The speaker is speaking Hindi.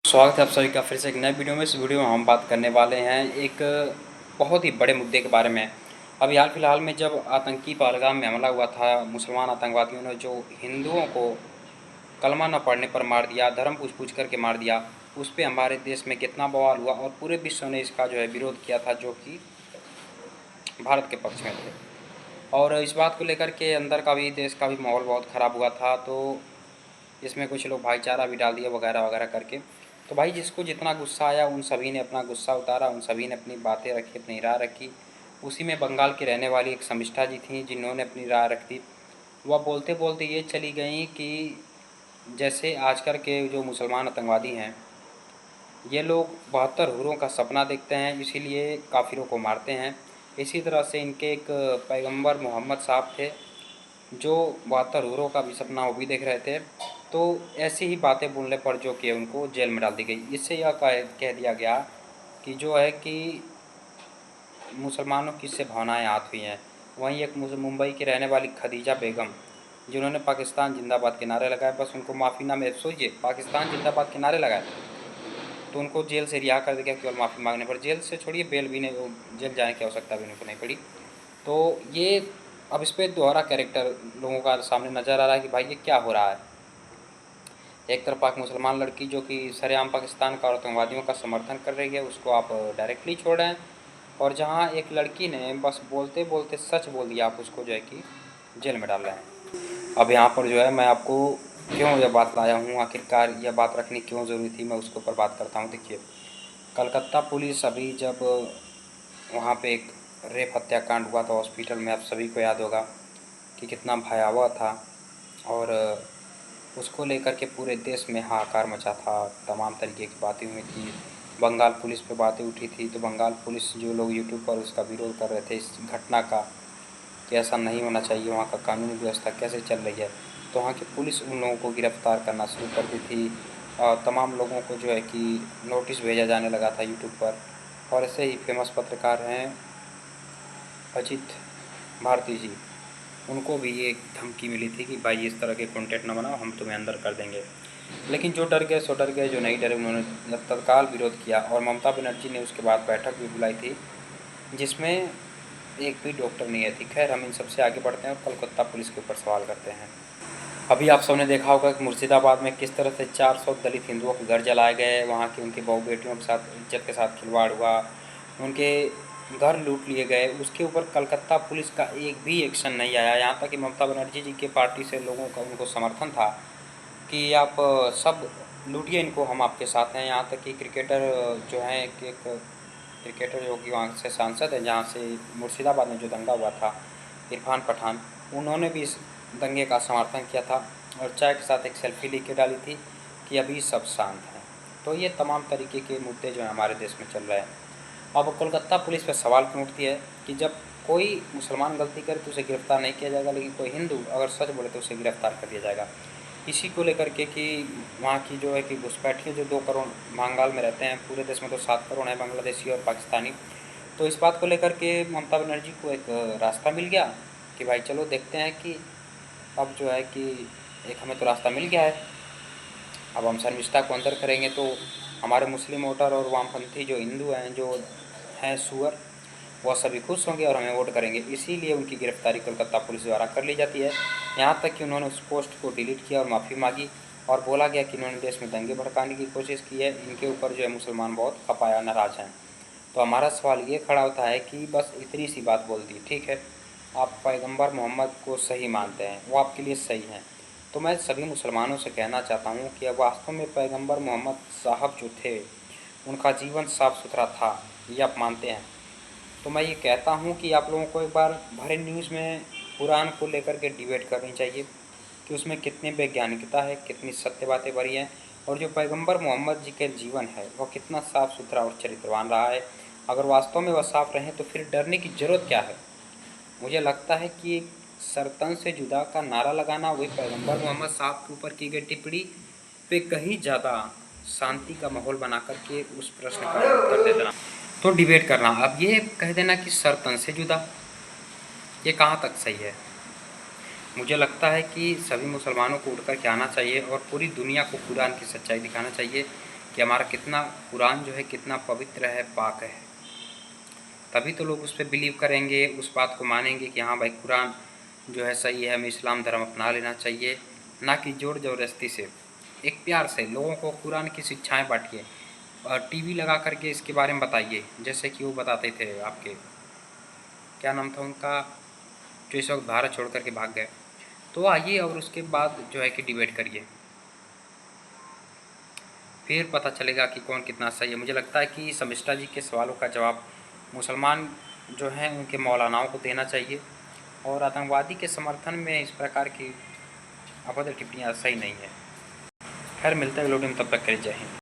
स्वागत है आप सभी का फिर से एक नए वीडियो में। इस वीडियो में हम बात करने वाले हैं एक बहुत ही बड़े मुद्दे के बारे में। अभी हाल फिलहाल में जब आतंकी पहलगाम में हमला हुआ था, मुसलमान आतंकवादियों ने जो हिंदुओं को कलमा न पढ़ने पर मार दिया, धर्म पूछ कर के मार दिया, उस पर हमारे देश में कितना बवाल हुआ और पूरे विश्व ने इसका जो है विरोध किया था, जो कि भारत के पक्ष में थे। और इस बात को लेकर के अंदर का भी, देश का भी माहौल बहुत ख़राब हुआ था। तो इसमें कुछ लोग भाईचारा भी डाल दिया वगैरह वगैरह करके। तो भाई जिसको जितना गुस्सा आया उन सभी ने अपना गुस्सा उतारा, उन सभी ने अपनी बातें रखी, अपनी राय रखी। उसी में बंगाल की रहने वाली एक शर्मिष्ठा जी थी जिन्होंने अपनी राय रख दी। वह बोलते बोलते ये चली गई कि जैसे आजकल के जो मुसलमान आतंकवादी हैं, ये लोग 72 हुरों का सपना देखते हैं, इसीलिए काफिरों को मारते हैं। इसी तरह से इनके एक पैगंबर मोहम्मद साहब थे जो 72 हुरों का भी सपना वो भी देख रहे थे। तो ऐसी ही बातें बोलने पर जो कि उनको जेल में डाल दी गई। इससे यह कह दिया गया कि जो है कि मुसलमानों की इससे भावनाएँ आहत हुई हैं। वहीं एक मुंबई की रहने वाली खदीजा बेगम, जिन्होंने पाकिस्तान जिंदाबाद के नारे लगाए, बस उनको माफ़ी ना मिले, सोचिए पाकिस्तान जिंदाबाद के नारे लगाए तो उनको जेल से रिहा कर दिया केवल माफ़ी मांगने पर। जेल से छोड़िए, बेल भी नहीं, जेल जाने की आवश्यकता भी उनको नहीं पड़ी। तो ये अब इस पर दोहरा कैरेक्टर लोगों का सामने नज़र आ रहा है कि भाई ये क्या हो रहा है। एक तरफ पाक मुसलमान लड़की जो कि सरेआम पाकिस्तान का और आतंकवादियों का समर्थन कर रही है, उसको आप डायरेक्टली छोड़ रहे हैं। और जहाँ एक लड़की ने बस बोलते बोलते सच बोल दिया, आप उसको जो है कि जेल में डाल रहे हैं। अब यहाँ पर जो है मैं आपको क्यों यह बात लाया हूँ, आखिरकार यह बात रखनी क्यों ज़रूरी थी, मैं उसके ऊपर बात करता हूँ। देखिए, कलकत्ता पुलिस अभी जब वहाँ पे एक रेप हत्याकांड हुआ था हॉस्पिटल में, आप सभी को याद होगा कि कितना भयावह था। और उसको लेकर के पूरे देश में हाहाकार मचा था, तमाम तरीके की बातें हुई थी। बंगाल पुलिस पे बातें उठी थी, तो बंगाल पुलिस जो लोग यूट्यूब पर उसका विरोध कर रहे थे इस घटना का कि ऐसा नहीं होना चाहिए, वहाँ का कानूनी व्यवस्था कैसे चल रही है, तो वहाँ की पुलिस उन लोगों को गिरफ़्तार करना शुरू कर दी थी। और तमाम लोगों को जो है कि नोटिस भेजा जाने लगा था यूट्यूब पर। और ऐसे ही फेमस पत्रकार हैं अजित भारती जी, उनको भी एक धमकी मिली थी कि भाई इस तरह के कंटेंट ना बनाओ, हम तुम्हें अंदर कर देंगे। लेकिन जो डर गए सो डर गए, जो नहीं डरे उन्होंने तत्काल विरोध किया। और ममता बनर्जी ने उसके बाद बैठक भी बुलाई थी जिसमें एक भी डॉक्टर नहीं है थी। खैर, हम इन सबसे आगे बढ़ते हैं और कलकत्ता पुलिस के ऊपर सवाल करते हैं। अभी आप सबने देखा होगा कि मुर्शिदाबाद में किस तरह से 400 दलित हिंदुओं के घर जलाए गए, वहाँ की उनकी बहू बेटियों के साथ इज्जत के साथ खिलवाड़ हुआ, उनके घर लूट लिए गए। उसके ऊपर कलकत्ता पुलिस का एक भी एक्शन नहीं आया। यहाँ तक कि ममता बनर्जी जी के पार्टी से लोगों का उनको समर्थन था कि आप सब लूटिए इनको, हम आपके साथ हैं। यहाँ तक कि क्रिकेटर जो हैं, एक क्रिकेटर जो कि वहाँ से सांसद हैं, जहाँ से मुर्शिदाबाद में जो दंगा हुआ था, इरफान पठान, उन्होंने भी इस दंगे का समर्थन किया था और चाय के साथ एक सेल्फी लेके डाली थी कि अभी सब शांत हैं। तो ये तमाम तरीके के मुद्दे जो हैं हमारे देश में चल रहे हैं। अब कोलकाता पुलिस पर सवाल क्यों उठती है कि जब कोई मुसलमान गलती करे तो उसे गिरफ़्तार नहीं किया जाएगा, लेकिन कोई हिंदू अगर सच बोले तो उसे गिरफ़्तार कर दिया जाएगा। इसी को लेकर के कि वहाँ की जो है कि घुसपैठिए जो 2 करोड़ बंगाल में रहते हैं, पूरे देश में तो 7 करोड़ हैं बांग्लादेशी और पाकिस्तानी। तो इस बात को लेकर के ममता बनर्जी को एक रास्ता मिल गया कि भाई चलो देखते हैं कि अब जो है कि एक हमें तो रास्ता मिल गया है, अब हम शर्मिष्ठा को अंदर करेंगे तो हमारे मुस्लिम वोटर और वामपंथी जो हिंदू हैं, जो हैं सुअर, वह सभी खुश होंगे और हमें वोट करेंगे। इसीलिए उनकी गिरफ्तारी कोलकाता पुलिस द्वारा कर ली जाती है। यहाँ तक कि उन्होंने उस पोस्ट को डिलीट किया और माफ़ी मांगी और बोला गया कि इन्होंने देश में दंगे भड़काने की कोशिश की है, इनके ऊपर जो है मुसलमान बहुत खपाया नाराज़ हैं। तो हमारा सवाल ये खड़ा होता है कि बस इतनी सी बात बोल दी, ठीक है, आप पैगंबर मोहम्मद को सही मानते हैं, वो आपके लिए सही हैं, तो मैं सभी मुसलमानों से कहना चाहता हूँ कि अब वास्तव में पैगंबर मोहम्मद साहब जो थे उनका जीवन साफ़ सुथरा था, ये आप मानते हैं। तो मैं ये कहता हूँ कि आप लोगों को एक बार भरे न्यूज़ में कुरान को लेकर के डिबेट करनी चाहिए कि उसमें कितनी वैज्ञानिकता है, कितनी सत्य बातें भरी हैं, और जो पैगंबर मोहम्मद जी के जीवन है वह कितना साफ़ सुथरा और चरित्रवान रहा है। अगर वास्तव में वह साफ़ रहें तो फिर डरने की ज़रूरत क्या है। मुझे लगता है कि सरतन से जुदा का नारा लगाना वही पैगंबर मोहम्मद साहब के ऊपर की गई टिप्पणी पे कहीं ज़्यादा शांति का माहौल बना करके उस प्रश्न का उत्तर दे देना, तो डिबेट करना। अब ये कह देना कि सरतन से जुदा, ये कहाँ तक सही है। मुझे लगता है कि सभी मुसलमानों को उठ कर के आना चाहिए और पूरी दुनिया को कुरान की सच्चाई दिखाना चाहिए कि हमारा कितना कुरान जो है कितना पवित्र है, पाक है। तभी तो लोग उस पर बिलीव करेंगे, उस बात को मानेंगे कि हाँ भाई कुरान जो है सही है, हमें इस्लाम धर्म अपना लेना चाहिए। ना कि ज़ोर ज़बरदस्ती से, एक प्यार से लोगों को कुरान की शिक्षाएं बांटिए और टीवी लगा करके इसके बारे में बताइए, जैसे कि वो बताते थे आपके, क्या नाम था उनका, जो इस वक्त भारत छोड़ करके भाग गए। तो आइए और उसके बाद जो है कि डिबेट करिए, फिर पता चलेगा कि कौन कितना सही है। मुझे लगता है कि शर्मिष्ठा जी के सवालों का जवाब मुसलमान जो हैं उनके मौलानाओं को देना चाहिए, और आतंकवादी के समर्थन में इस प्रकार की अभद्र टिप्पणियाँ सही नहीं है। खैर मिलते हैं अगले वीडियो में, तब तक के लिए जय हिंद।